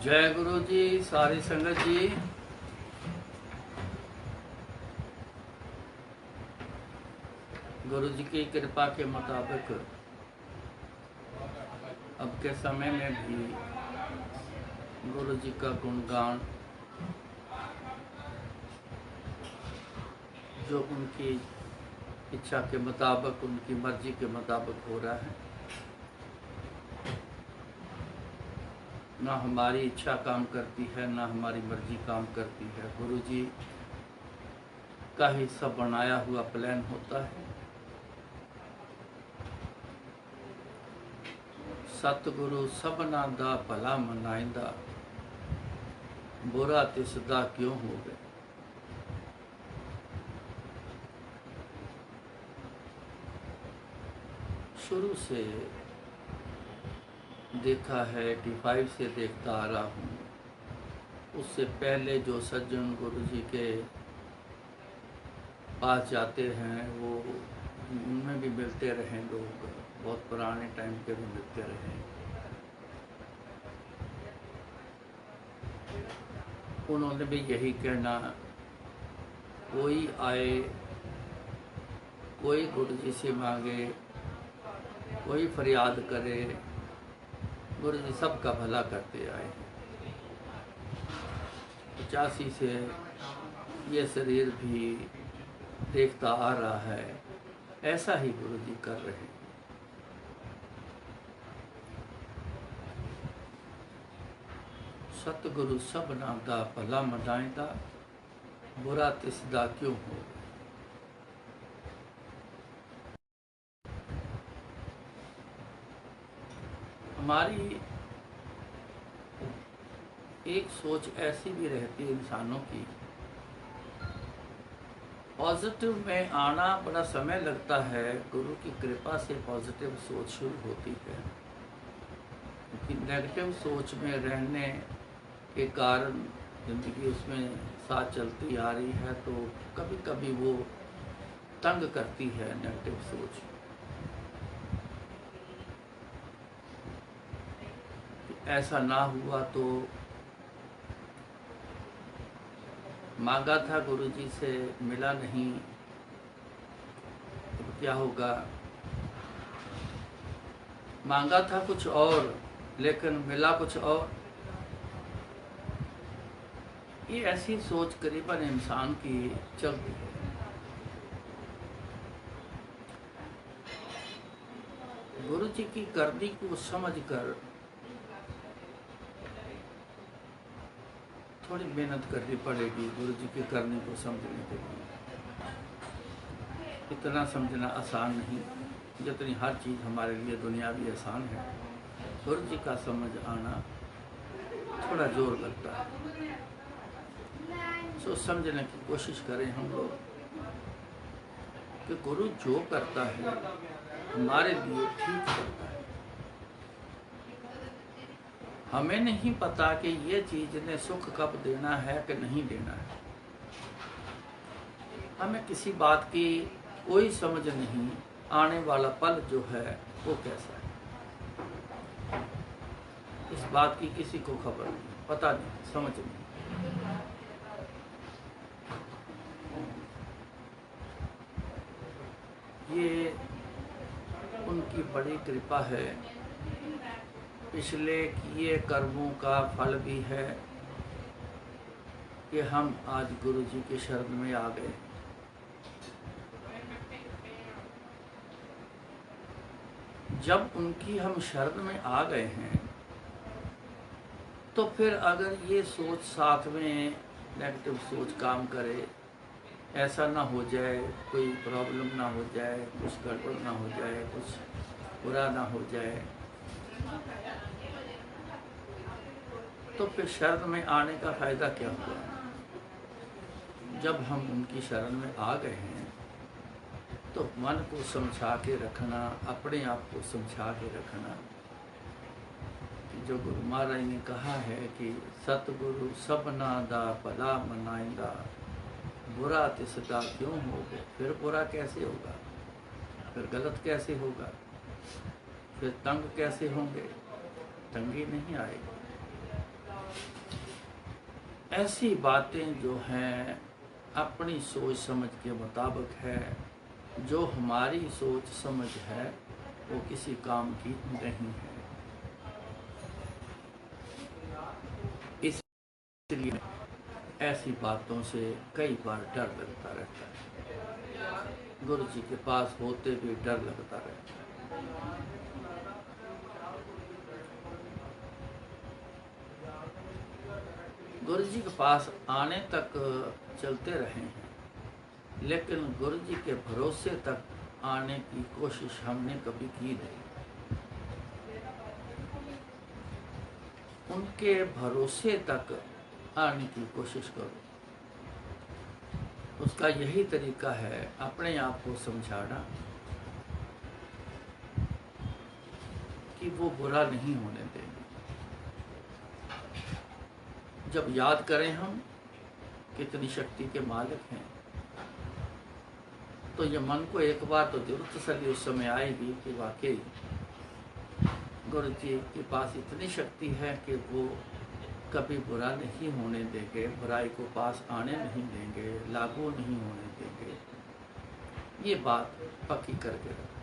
जय गुरु जी, सारी संगत जी। गुरु जी की कृपा के मुताबिक अब के समय में भी गुरु जी का गुणगान जो उनकी इच्छा के मुताबिक, उनकी मर्जी के मुताबिक हो रहा है। ना हमारी इच्छा काम करती है, ना हमारी मर्जी काम करती है। गुरु जी का ही सब बनाया हुआ प्लान होता है। सतगुरु सबना दा भला मनाइंदा, बुरा तिसदा क्यों होवे। शुरू से देखा है, 85 से देखता आ रहा हूँ। उससे पहले जो सज्जन गुरु जी के पास जाते हैं वो उनमें भी मिलते रहे लोग, बहुत पुराने टाइम के भी मिलते रहे। उन्होंने भी यही कहना, कोई आए, कोई गुरु जी से मांगे, कोई फरियाद करे, गुरु जी सबका भला करते आए। 85 से ये शरीर भी देखता आ रहा है, ऐसा ही गुरु जी कर रहे हैं। सतगुरु सबना दा भला मनाइंदा, बुरा तिसदा क्यों हो। हमारी एक सोच ऐसी भी रहती है इंसानों की, पॉजिटिव में आना बड़ा समय लगता है। गुरु की कृपा से पॉजिटिव सोच शुरू होती है, क्योंकि नेगेटिव सोच में रहने के कारण जिंदगी उसमें साथ चलती आ रही है, तो कभी कभी वो तंग करती है नेगेटिव सोच। ऐसा ना हुआ तो मांगा था गुरु जी से, मिला नहीं तो क्या होगा। मांगा था कुछ और लेकिन मिला कुछ और। ये ऐसी सोच करीबन इंसान की चलती है। गुरु जी की करनी को समझकर थोड़ी मेहनत करनी पड़ेगी गुरु जी की करनी को समझने के लिए। इतना समझना आसान नहीं, जितनी हर चीज़ हमारे लिए दुनियावी आसान है, गुरु जी का समझ आना थोड़ा जोर लगता है। सो समझने की कोशिश करें हम लोग कि गुरु जो करता है हमारे लिए ठीक करता है। हमें नहीं पता कि ये चीज़ ने सुख कब देना है कि नहीं देना है। हमें किसी बात की कोई समझ नहीं, आने वाला पल जो है वो कैसा है, इस बात की किसी को खबर नहीं, पता नहीं, समझ नहीं। ये उनकी बड़ी कृपा है, पिछले किए कर्मों का फल भी है कि हम आज गुरु जी के शरण में आ गए। जब उनकी हम शरण में आ गए हैं तो फिर अगर ये सोच साथ में नेगेटिव सोच काम करे, ऐसा ना हो जाए, कोई प्रॉब्लम ना हो जाए, कुछ गड़बड़ ना हो जाए, कुछ बुरा ना हो जाए, तो फिर शरण में आने का फायदा क्या हुआ। जब हम उनकी शरण में आ गए हैं तो मन को समझा के रखना, अपने आप को समझा के रखना। जो गुरु महाराज ने कहा है कि सतगुरु सबना दा भला मनाइंदा, बुरा तिसदा क्यों होगा। फिर बुरा कैसे होगा। फिर गलत कैसे होगा, फिर तंग कैसे होंगे, तंगी नहीं आएगी। ऐसी बातें जो हैं अपनी सोच समझ के मुताबिक है, जो हमारी सोच समझ है वो किसी काम की नहीं है। इसलिए ऐसी बातों से कई बार डर लगता रहता है। गुरु जी के पास होते भी डर लगता रहता है। गुरु जी के पास आने तक चलते रहे हैं, लेकिन गुरु जी के भरोसे तक आने की कोशिश हमने कभी की नहीं। उनके भरोसे तक आने की कोशिश करो। उसका यही तरीका है अपने आप को समझाना कि वो बुरा नहीं होने देंगे। जब याद करें हम कितनी शक्ति के मालिक हैं, तो ये मन को एक बार तो जरूर तसल्ली उस समय आएगी कि वाकई गुरु जी के पास इतनी शक्ति है कि वो कभी बुरा नहीं होने देंगे, बुराई को पास आने नहीं देंगे, लागू नहीं होने देंगे। ये बात पक्की करके रखो।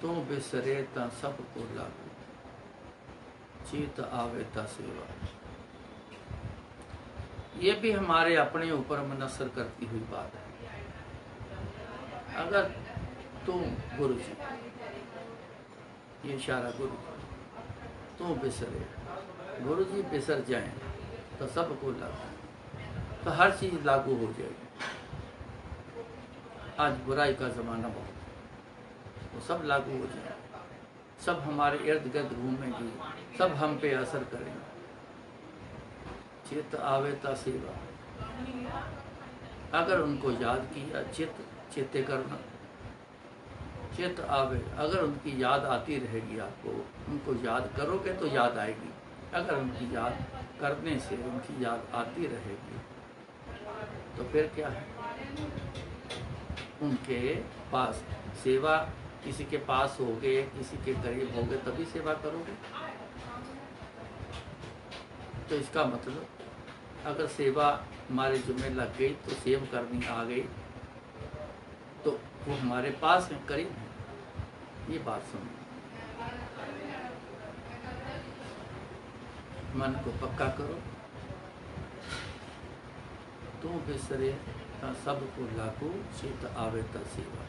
तू बिसरे ता सबको लागू, चेत आवे ता सेवा। ये भी हमारे अपने ऊपर मुनसर करती हुई बात है। अगर तुम गुरु जी, ये इशारा गुरु तू बिसरे, गुरु जी बिसर जाएं तो सबको लागू, तो हर चीज़ लागू हो जाएगी। आज बुराई का ज़माना बहुत है, वो सब लागू हो जाए, सब हमारे इर्द गिर्द घूमेंगी, सब हम पे असर करेंगे। चित आवे ता सेवा, अगर उनको याद किया, चित्ते करना, चित आवे, अगर उनकी याद आती रहेगी आपको, उनको याद करोगे तो याद आएगी। अगर उनकी याद करने से उनकी याद आती रहेगी तो फिर क्या है, उनके पास सेवा, किसी के पास होगे, किसी के करीब होगे तभी सेवा करोगे। तो इसका मतलब अगर सेवा हमारे जुम्मे लग गई तो सेव करनी आ गई तो वो हमारे पास है, करीब है। ये बात सुनो, मन को पक्का करो। तू बिसरे ता सबको लागू, चित आवे ता सेवा।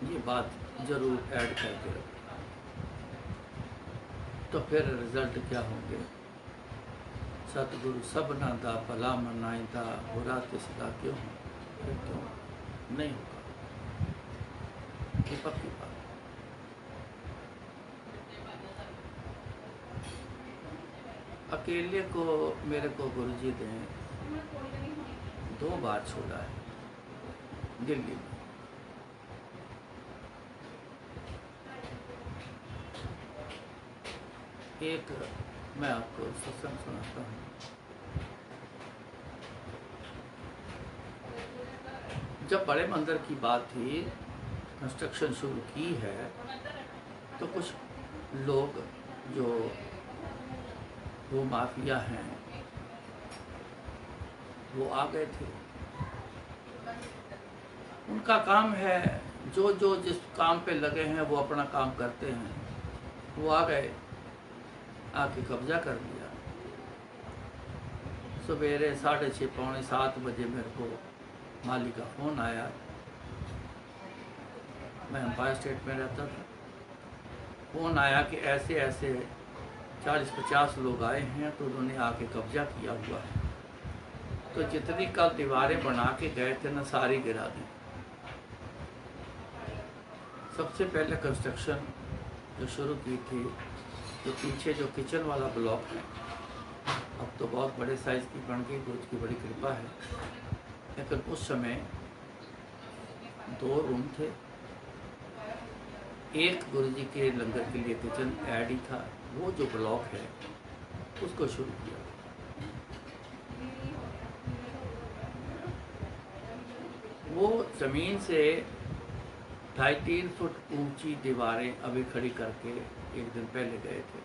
ये बात जरूर ऐड करके रखो, तो फिर रिजल्ट क्या होंगे। सतगुरु सबना दा भला मनाइंदा, बुरा तिसदा क्यों हो, फिर क्यों नहीं होगा। ये पक्की बात। अकेले को मेरे को गुरुजी ने 2 बार छोड़ा है दिल्ली में। एक मैं आपको सत्संग सुनाता हूँ। जब बड़े मंदिर की बात थी, कंस्ट्रक्शन शुरू की है, तो कुछ लोग जो वो माफिया हैं वो आ गए थे। उनका काम है, जो जो जिस काम पे लगे हैं वो अपना काम करते हैं। वो आ गए, आके कब्जा कर लिया। सवेरे 6:30 पौने 7 बजे मेरे को मालिक का फ़ोन आया। मैं एम्पायर स्टेट में रहता था। फ़ोन आया कि ऐसे ऐसे 40-50 लोग आए हैं, तो उन्होंने आके कब्जा किया हुआ है। तो जितनी कल दीवारें बना के गए थे ना, सारी गिरा दी। सबसे पहले कंस्ट्रक्शन जो शुरू की थी, तो पीछे जो किचन वाला ब्लॉक है, अब तो बहुत बड़े साइज़ की बन गई, गुरु की बड़ी कृपा है। लेकिन उस समय 2 रूम थे। एक गुरुजी के लंगर के लिए किचन ऐड ही था। वो जो ब्लॉक है उसको शुरू किया। वो ज़मीन से 2.5-3 फुट ऊंची दीवारें अभी खड़ी करके एक दिन पहले गए थे।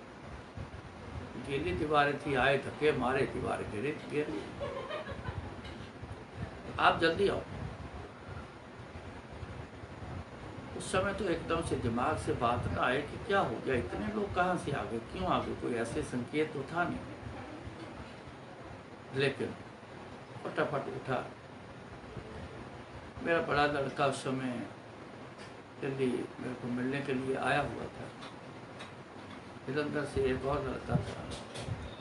गीली दीवारें थी, आए धक्के मारे, दीवार गिर। आप जल्दी आओ। उस समय तो एकदम से दिमाग से बात ना आए कि क्या हो गया, इतने लोग कहाँ से आ गए, क्यों आ गए, कोई ऐसे संकेत तो था नहीं। लेकिन फटाफट उठा। मेरा बड़ा लड़का उस समय दिल्ली मेरे को मिलने के लिए आया हुआ था। जलंधर से एक और लड़का था,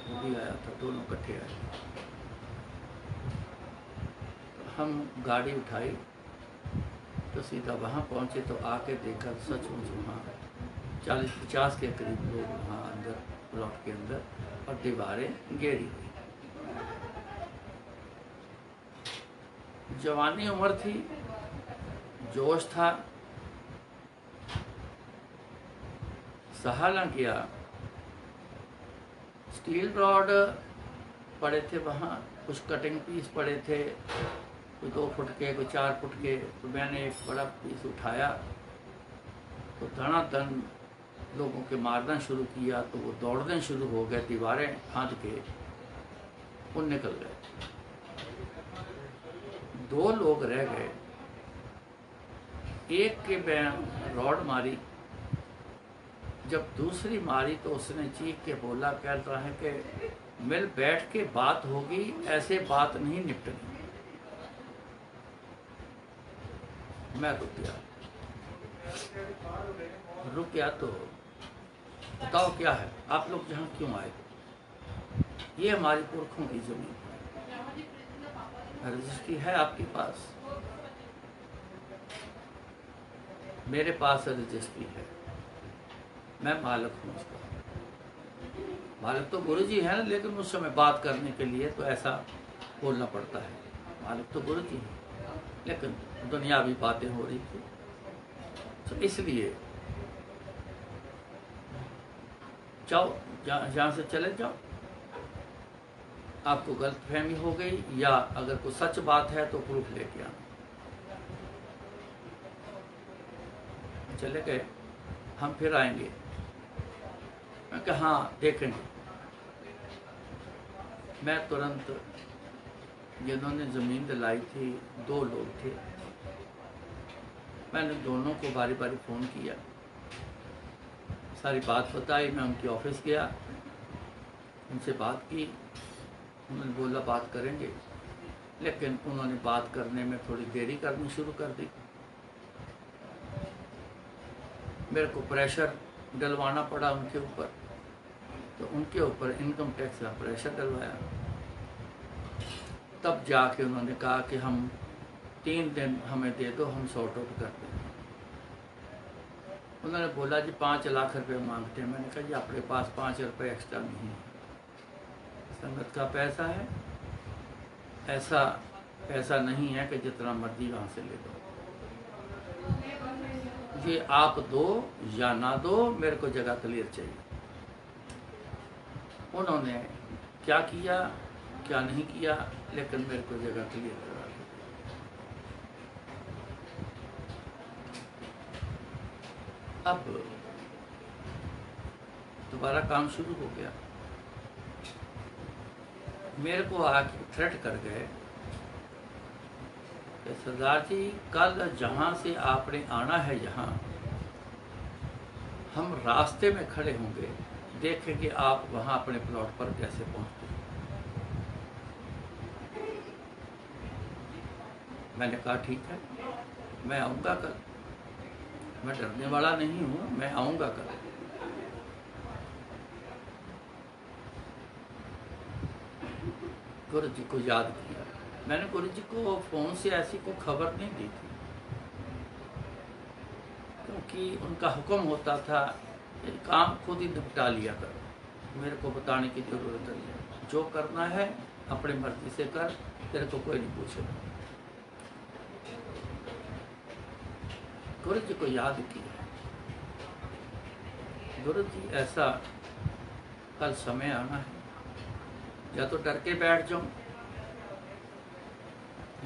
वो भी आया था, दोनों इकट्ठे आए। हम गाड़ी उठाई तो सीधा वहाँ पहुँचे तो आके देखा सचमुच वहाँ 40-50 के करीब लोग वहाँ अंदर प्लॉट के अंदर, और दीवारें गिरी हुई। जवानी उम्र थी, जोश था, सहा न गया। स्टील रॉड पड़े थे वहाँ, कुछ कटिंग पीस पड़े थे, कोई 2 फुट के, कोई 4 फुट के। तो मैंने एक बड़ा पीस उठाया तो धनाधन लोगों के मारना शुरू किया, तो वो दौड़ने शुरू हो गए, दीवारें फांद के वो निकल गए। 2 लोग रह गए। एक के बैन रॉड मारी, जब दूसरी मारी तो उसने चीख के बोला, कह रहा है कि मिल बैठ के बात होगी, ऐसे बात नहीं निपटनी। मैं रुक गया तो बताओ क्या है, आप लोग यहाँ क्यों आए? ये हमारी पुरखों की जमीन है, रजिस्ट्री है आपके पास? मेरे पास रजिस्ट्री है, मैं मालिक हूँ उसका। मालिक तो गुरु जी है ना, लेकिन उस समय बात करने के लिए तो ऐसा बोलना पड़ता है। मालिक तो गुरु जी है, लेकिन दुनियावी बातें हो रही थी, तो इसलिए जाओ, जहाँ से चले जाओ। आपको गलतफहमी हो गई, या अगर कोई सच बात है तो प्रूफ लेके आना। चले गए। हम फिर आएंगे। मैं कहा हाँ देखेंगे। मैं तुरंत, जिन्होंने ज़मीन दिलाई थी 2 लोग थे, मैंने दोनों को बारी बारी फ़ोन किया, सारी बात बताई। मैं उनके ऑफिस गया, उनसे बात की। उन्होंने बोला बात करेंगे, लेकिन उन्होंने बात करने में थोड़ी देरी करनी शुरू कर दी। मेरे को प्रेशर डलवाना पड़ा उनके ऊपर, तो उनके ऊपर इनकम टैक्स का प्रेशर डलवाया। तब जाके उन्होंने कहा कि हम 3 दिन हमें दे दो, हम सॉर्ट आउट कर देंगे। उन्होंने बोला जी 5 लाख रुपए मांगते हैं। मैंने कहा जी आपके पास 5 रुपये एक्स्ट्रा नहीं है, संगत का पैसा है, ऐसा पैसा नहीं है कि जितना मर्जी वहाँ से ले दो। ये आप दो या ना दो, मेरे को जगह क्लियर चाहिए। उन्होंने क्या किया क्या नहीं किया, लेकिन मेरे को जगह क्लियर करा दी। अब दोबारा काम शुरू हो गया। मेरे को आके थ्रेट कर गए कि सरदार जी कल जहाँ से आपने आना है, यहाँ हम रास्ते में खड़े होंगे, देखेंगे आप वहाँ अपने प्लॉट पर कैसे पहुँचते। मैंने कहा ठीक है, मैं आऊँगा कल, मैं डरने वाला नहीं हूँ, मैं आऊँगा कल। गुरु जी को याद किया। मैंने गुरु जी को फ़ोन से ऐसी कोई खबर नहीं दी थी, क्योंकि उनका हुक्म होता था ये काम खुद ही निपटा लिया करो, मेरे को बताने की ज़रूरत नहीं है, जो करना है अपनी मर्जी से कर, तेरे को कोई नहीं पूछेगा। गुरु जी को याद किया। गुरु जी ऐसा कल समय आना है, या तो डर के बैठ जाऊं,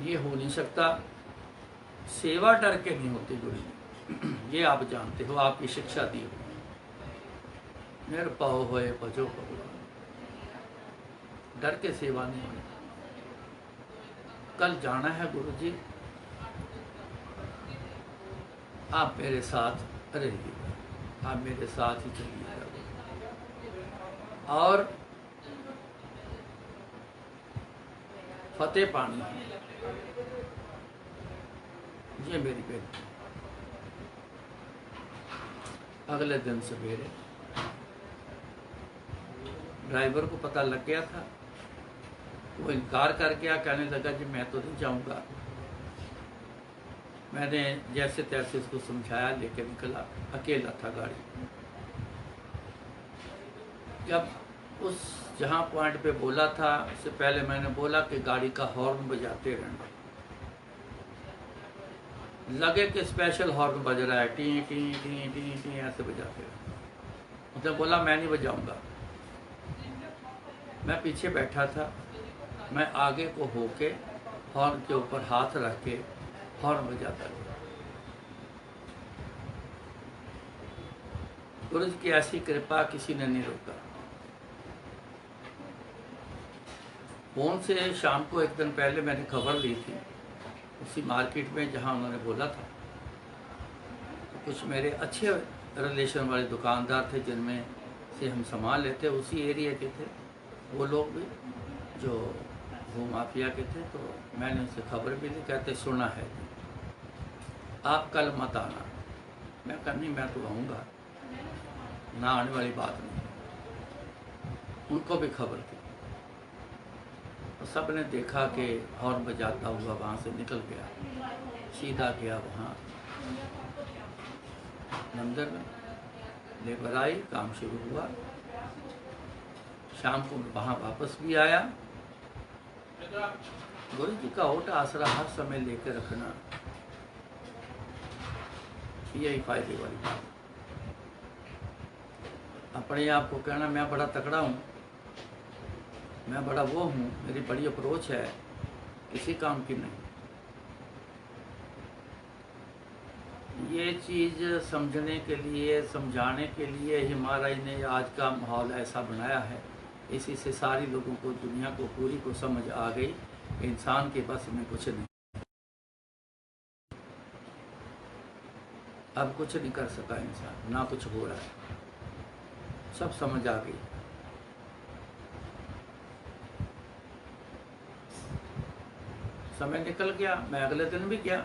ये हो नहीं सकता, सेवा डर के नहीं होती गुरु जी, ये आप जानते हो, आपकी शिक्षा दी हो। निरपव होए भजो भगवान, डर के सेवा नहीं होनी। कल जाना है गुरु जी, आप मेरे साथ रहिएगा, आप मेरे साथ ही चलिएगा और फतेह पानी है, ये मेरी बेनती। अगले दिन सवेरे ड्राइवर को पता लग गया था, वो इनकार कर गया, कहने लगा जी मैं तो नहीं जाऊंगा। मैंने जैसे तैसे इसको समझाया, लेके निकला, अकेला था गाड़ी। जब उस जहाँ पॉइंट पे बोला था, उससे पहले मैंने बोला कि गाड़ी का हॉर्न बजाते रहना। लगे कि स्पेशल हॉर्न बज रहा है, T T T T T ऐसे बजाते रहना। उसने बोला मैं नहीं बजाऊंगा। मैं पीछे बैठा था, मैं आगे को होके हॉर्न के ऊपर हाथ रख के हॉर्न बजाता गया। गुरु जी की ऐसी कृपा, किसी ने नहीं रोका। फोन से शाम को एक दिन पहले मैंने खबर ली थी, उसी मार्केट में जहां उन्होंने बोला था। तो कुछ मेरे अच्छे रिलेशन वाले दुकानदार थे जिनमें से हम सामान लेते, उसी एरिया के थे वो लोग भी, जो भू माफिया के थे। तो मैंने उनसे खबर भी ली, कहते सुना है आप कल मत आना। मैं कहा नहीं, मैं तो आऊँगा, ना आने वाली बात नहीं। उनको भी खबर थी। तो सब ने देखा कि हॉर्न बजाता हुआ वहाँ से निकल गया, सीधा गया वहाँ मंदिर में। लेबर आई, काम शुरू हुआ। शाम को वहाँ वापस भी आया। गुरु जी का ओट आसरा हर समय लेकर रखना, यही फायदे वाली बात। अपने आप को कहना मैं बड़ा तगड़ा हूँ, मैं बड़ा वो हूँ, मेरी बड़ी अप्रोच है, किसी काम की नहीं। ये चीज़ समझने के लिए, समझाने के लिए ही महाराज ने आज का माहौल ऐसा बनाया है। इसी से सारी लोगों को, दुनिया को, पूरी को समझ आ गई, इंसान के बस में कुछ नहीं, अब कुछ नहीं कर सका इंसान, ना कुछ हो रहा है, सब समझ आ गई। समय निकल गया, मैं अगले दिन भी गया,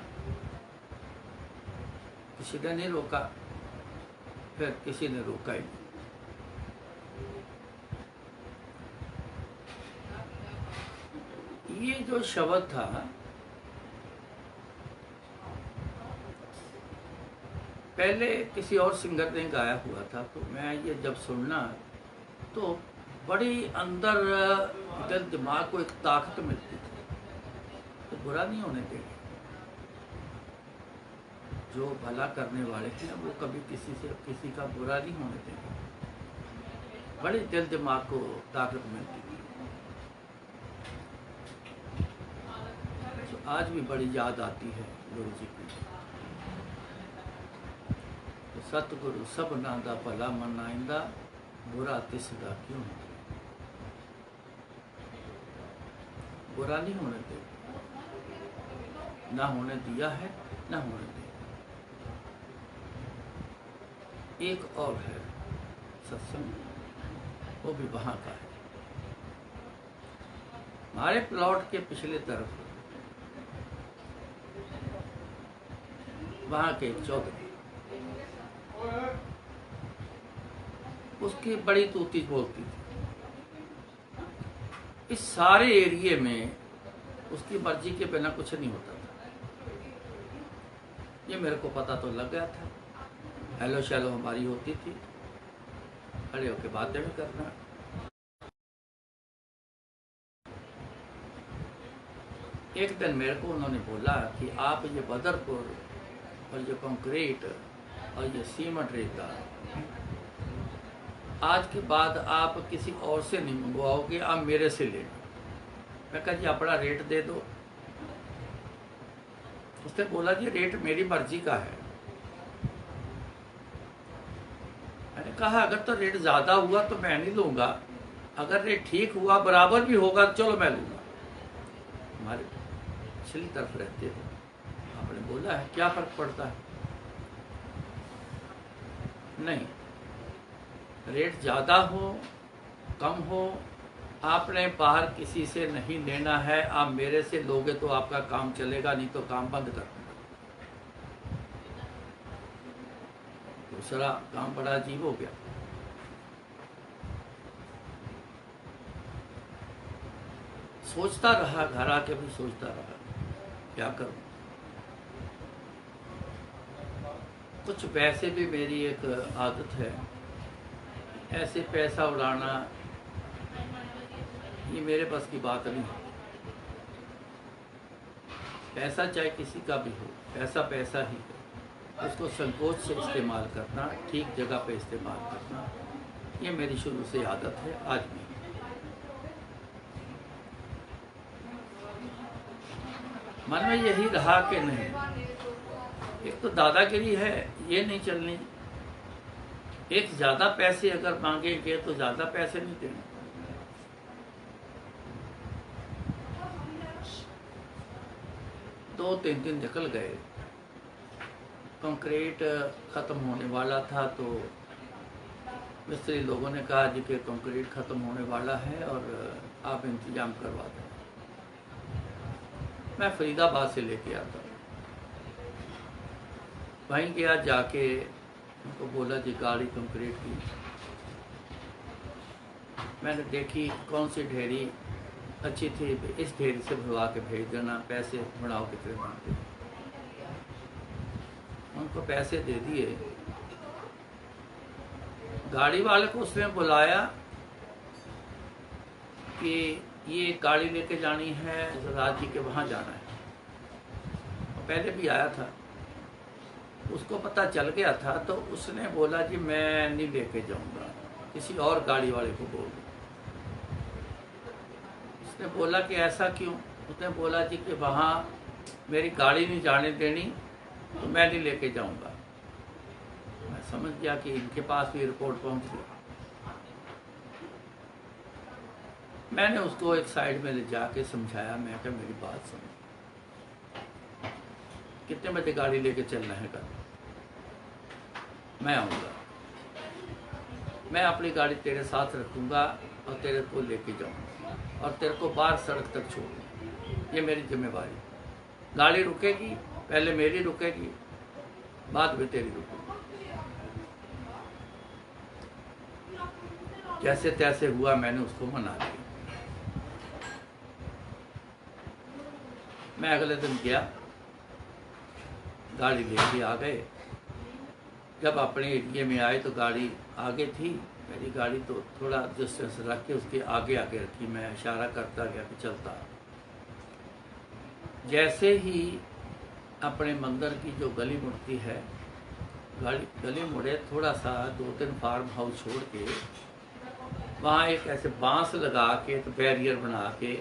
किसी ने नहीं रोका, फिर किसी ने रोका ही नहीं। ये जो शब्द था, पहले किसी और सिंगर ने गाया हुआ था, तो मैं ये जब सुनना तो बड़ी अंदर दिल दिमाग को एक ताकत मिलती थी। तो बुरा नहीं होने देंगे, जो भला करने वाले हैं वो कभी किसी का बुरा नहीं होने देंगे। बड़े दिल दिमाग को ताकत मिलती थी। तो आज भी बड़ी याद आती है गुरु जी की। तो सतगुरु सब नादा भला मन आइंदा, बुरा तिसदा क्यों। बुरा नहीं होने देंगे, ना होने दिया है, ना होने देंगे। एक और है सत्संग, वो भी वहाँ का है, हमारे प्लॉट के पिछले तरफ। वहाँ के एक चौधरी, उसकी बड़ी तूती बोलती थी। इस सारे एरिए में उसकी मर्जी के बिना कुछ नहीं होता था। ये मेरे को पता तो लग गया था। हेलो शैलो हमारी होती थी, खड़े होके बातें भी करना। एक दिन मेरे को उन्होंने बोला कि आप ये बदरपुर और ये कंक्रीट और ये सीमेंट रेता आज के बाद आप किसी और से नहीं मंगवाओगे, आप मेरे से लेना। मैं कहा जी अपना रेट दे दो। उसने बोला जी रेट मेरी मर्जी का है। मैंने कहा अगर तो रेट ज़्यादा हुआ तो मैं नहीं लूँगा, अगर रेट ठीक हुआ बराबर भी होगा चलो मैं लूँगा। हमारे पिछली तरफ रहते हो, आपने बोला है क्या फ़र्क पड़ता है। नहीं, रेट ज़्यादा हो कम हो आपने बाहर किसी से नहीं लेना है, आप मेरे से लोगे तो आपका काम चलेगा, नहीं तो काम बंद कर दूंगा। दूसरा काम बड़ा अजीब हो गया। सोचता रहा, घर आके भी सोचता रहा क्या करूं। कुछ वैसे भी मेरी एक आदत है, ऐसे पैसा उड़ाना ये मेरे बस की बात नहीं है। पैसा चाहे किसी का भी हो, पैसा पैसा ही है, उसको संकोच से इस्तेमाल करना, ठीक जगह पे इस्तेमाल करना, ये मेरी शुरू से आदत है, आज भी। मन में यही रहा कि नहीं, एक तो दादागिरी है, ये नहीं चलनी। एक ज़्यादा पैसे अगर मांगेंगे तो ज़्यादा पैसे नहीं देंगे। दो तीन दिन निकल गए, कंक्रीट ख़त्म होने वाला था तो मिस्त्री लोगों ने कहा जी कि कंक्रीट ख़त्म होने वाला है और आप इंतज़ाम करवा दें। मैं फरीदाबाद से लेके आता, वहीं गया, जाके उनको बोला जी गाड़ी कंक्रीट की। मैंने देखी कौन सी ढेरी अच्छी थी, इस ढेरी से भरवा के भेज देना, पैसे बढ़ाओ कितने मांगते। उनको पैसे दे दिए। गाड़ी वाले को उसने बुलाया कि ये गाड़ी लेके जानी है राज जी के वहाँ जाना है। पहले भी आया था, उसको पता चल गया था, तो उसने बोला जी मैं नहीं लेके जाऊँगा, किसी और गाड़ी वाले को बोल दो। उसने बोला कि ऐसा क्यों। उसने बोला जी कि वहाँ मेरी गाड़ी नहीं जाने देनी तो मैं नहीं लेके जाऊँगा। मैं समझ गया कि इनके पास भी रिपोर्ट पहुँच गई। मैंने उसको एक साइड में ले जाके समझाया, मैं कहा मेरी बात सुनो, कितने बजे गाड़ी लेके चलना है कल, मैं आऊँगा, मैं अपनी गाड़ी तेरे साथ रखूँगा और तेरे को लेके जाऊँगा और तेरे को बाहर सड़क तक छोड़ूँगा, ये मेरी जिम्मेवारी। गाड़ी रुकेगी, पहले मेरी रुकेगी, बाद में तेरी रुकेगी। जैसे तैसे हुआ, मैंने उसको मना लिया। मैं अगले दिन गया, गाड़ी लेके आ गए। जब अपने एरिए में आए तो गाड़ी आगे थी, मेरी गाड़ी तो थोड़ा डिस्टेंस रख के उसके आगे आगे रखी। मैं इशारा करता गया कि चलता। जैसे ही अपने मंदिर की जो गली मुड़ती है, गली मुड़े, थोड़ा सा 2-3 फार्म हाउस छोड़ के वहाँ एक ऐसे बांस लगा के तो बैरियर बना के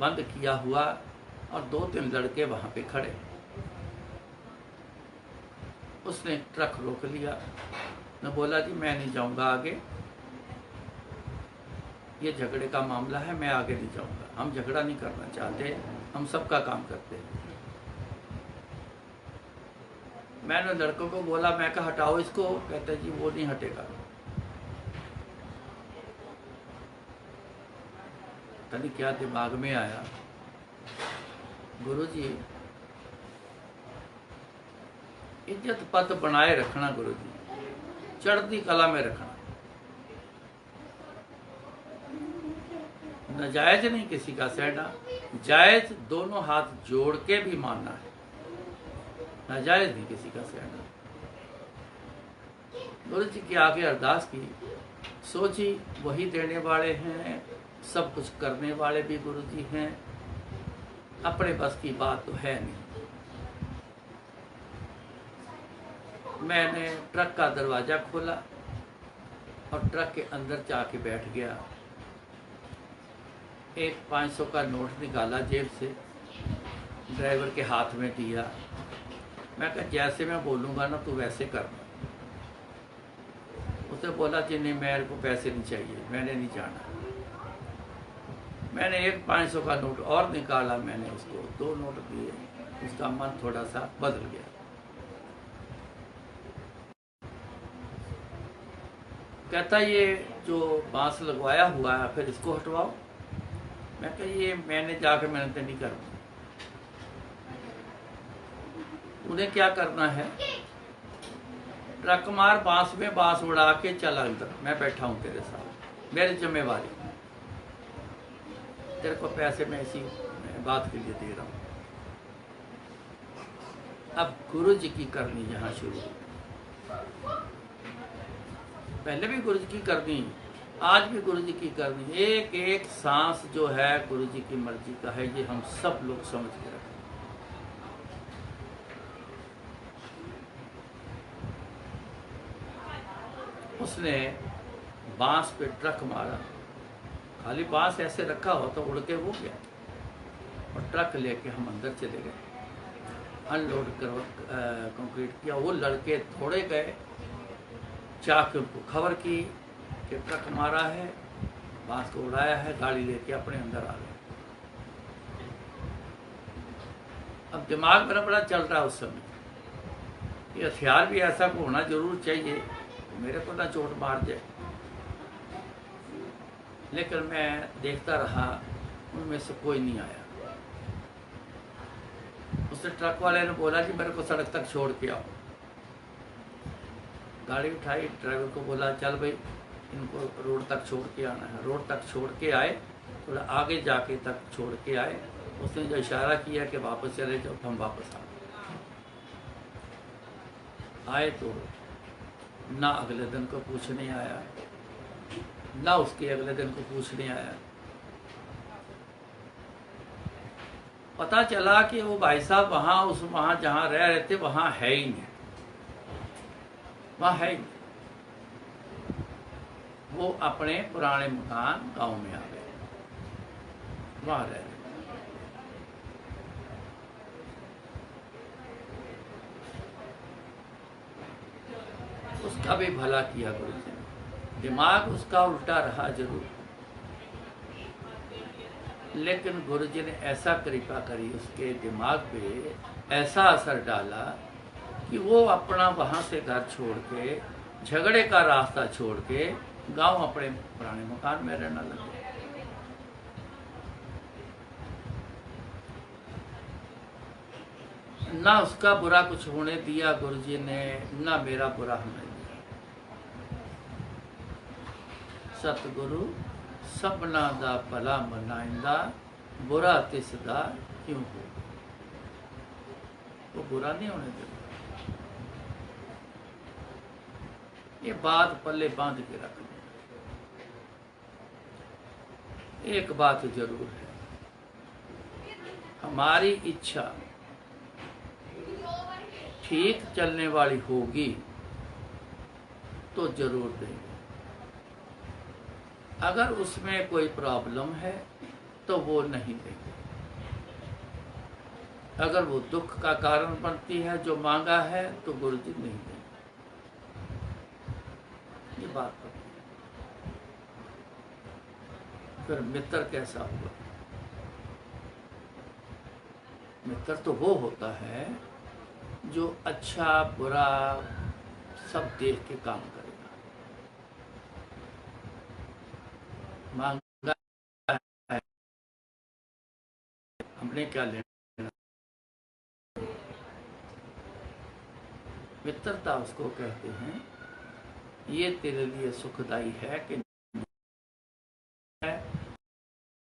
बंद किया हुआ और 2-3 लड़के वहाँ पे खड़े। उसने ट्रक रोक लिया, मैं बोला जी मैं नहीं जाऊँगा आगे, ये झगड़े का मामला है, मैं आगे नहीं जाऊँगा, हम झगड़ा नहीं करना चाहते, हम सबका काम करते हैं। मैंने लड़कों को बोला, मैं कहा हटाओ इसको, कहते जी वो नहीं हटेगा। तभी क्या दिमाग में आया, गुरुजी इज्जत पद बनाए रखना, गुरुजी चढ़ती कला में रखना, नाजायज नहीं किसी का सहना, जायज दोनों हाथ जोड़ के भी मानना है, नाजायज नहीं किसी का सहना। गुरुजी की आगे अरदास की, सोची वही देने वाले हैं, सब कुछ करने वाले भी गुरुजी हैं, अपने बस की बात तो है नहीं। मैंने ट्रक का दरवाज़ा खोला और ट्रक के अंदर जाके बैठ गया। एक 500 का नोट निकाला जेब से, ड्राइवर के हाथ में दिया। मैं कहा जैसे मैं बोलूँगा ना तू वैसे करना। उसने बोला कि नहीं मेरे को पैसे नहीं चाहिए, मैंने नहीं जाना। मैंने एक 500 का नोट और निकाला, मैंने उसको 2 नोट दिए। उसका मन थोड़ा सा बदल गया। कहता ये जो बांस लगवाया हुआ है फिर इसको हटवाओ। मैं कहा ये मैंने जाकर मेहनत नहीं करनी, उन्हें क्या करना है, ट्रक मार बांस में बांस उड़ा के चला अंदर, मैं बैठा हूं तेरे साथ, मेरी जिम्मेवारी, तेरे को पैसे मैं इसी बात के लिए दे रहा हूं। अब गुरु जी की करनी यहाँ शुरू हुई। पहले भी गुरु जी की करनी, आज भी गुरु जी की करनी। एक एक सांस जो है गुरु जी की मर्जी का है, ये हम सब लोग समझ के रखें। उसने बांस पे ट्रक मारा, खाली बांस ऐसे रखा हो तो उड़ के वो गया, और ट्रक लेके हम अंदर चले गए, अनलोड कर कंक्रीट किया। वो लड़के थोड़े गए, जाके उनको खबर की कि ट्रक मारा है, बांस को उड़ाया है, गाड़ी लेके अपने अंदर आ गए। अब दिमाग मेरा बड़ा चल रहा है उस समय, ये हथियार भी ऐसा को होना जरूर चाहिए, मेरे को ना चोट मार जाए। लेकिन मैं देखता रहा, उनमें से कोई नहीं आया। उसने ट्रक वाले ने बोला कि मेरे को सड़क तक छोड़ के आओ। गाड़ी उठाई, ड्राइवर को बोला चल भाई इनको रोड तक छोड़ के आना है। रोड तक छोड़ के आए, थोड़ा आगे जाके तक छोड़ के आए। उसने जो इशारा किया कि वापस चले जाओ, हम वापस आए तो ना अगले दिन को पूछने आया, ना उसके अगले दिन को पूछने आया। पता चला कि वो भाई साहब वहां जहां रह रहे थे वहां है ही नहीं, वहां है ही नहीं। वो अपने पुराने मकान गांव में आ गए, वहां रह रहे। उसका भी भला किया गुरु जी ने। दिमाग उसका उल्टा रहा जरूर, लेकिन गुरु जी ने ऐसा कृपा करी, उसके दिमाग पे ऐसा असर डाला कि वो अपना वहां से घर छोड़ के, झगड़े का रास्ता छोड़ के गांव अपने पुराने मकान में रहना लगे। ना उसका बुरा कुछ होने दिया गुरु जी ने, ना मेरा बुरा होने दिया। सतगुरु सबना दा भला मनाइंदा, बुरा तिसदा क्यों हो। वो बुरा नहीं होने देता। ये बात पल्ले बांध के रख दें। एक बात जरूर है, हमारी इच्छा ठीक चलने वाली होगी तो जरूर देंगे। अगर उसमें कोई प्रॉब्लम है तो वो नहीं देंगे। अगर वो दुख का कारण बनती है जो मांगा है तो गुरु जी नहीं देंगे। ये बात पता। फिर मित्र कैसा हुआ? मित्र तो वो होता है जो अच्छा बुरा सब देख के काम करेगा। मांगा है, हमने क्या लेना। मित्रता उसको कहते हैं, ये तेरे लिए सुखदाई है कि